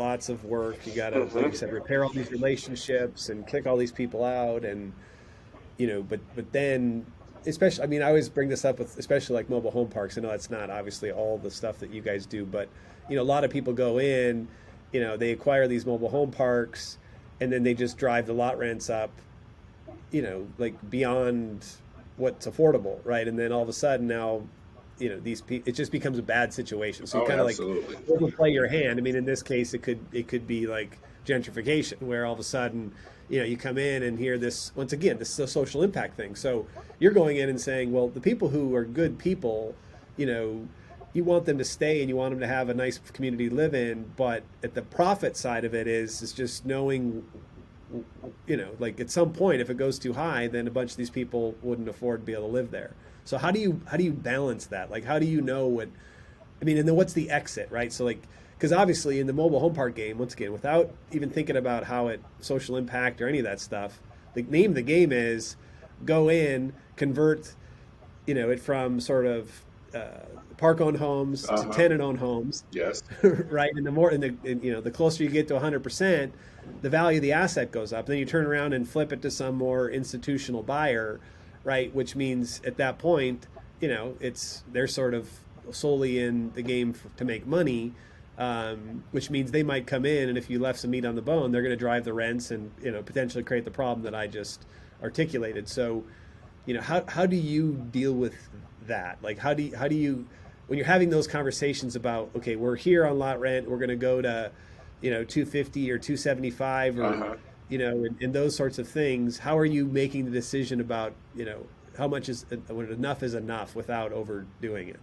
lots of work. You got to, like you said, repair all these relationships and kick all these people out. And, but then, especially, I mean, I always bring this up with, especially like mobile home parks. I know that's not obviously all the stuff that you guys do, but, a lot of people go in, they acquire these mobile home parks and then they just drive the lot rents up, like beyond what's affordable, right? And then all of a sudden now, these people, it just becomes a bad situation. So you Oh, kind of like absolutely. overplay your hand. I mean, in this case, it could be like gentrification, where all of a sudden, you come in and hear this once again. This is a social impact thing. So you're going in and saying, well, the people who are good people, you know, you want them to stay and you want them to have a nice community to live in. But at the profit side of it is just knowing, like at some point, if it goes too high, then a bunch of these people wouldn't afford to be able to live there. So how do you balance that? Like how do you know what I mean, and then what's the exit, right? So like because obviously in the mobile home park game, once again, without even thinking about how it social impact or any of that stuff, the name of the game is go in, convert, it from sort of park owned homes to Uh-huh. tenant owned homes, Yes. right? And the more, the closer you get to 100%, the value of the asset goes up. Then you turn around and flip it to some more institutional buyer, right? Which means at that point, they're sort of solely in the game to make money, which means they might come in and if you left some meat on the bone, they're going to drive the rents and potentially create the problem that I just articulated. So, how do you deal with that? Like, how do you when you're having those conversations about, okay, we're here on lot rent, we're going to go to 250 or 275 or Uh-huh. and those sorts of things. How are you making the decision about how much is when enough is enough without overdoing it?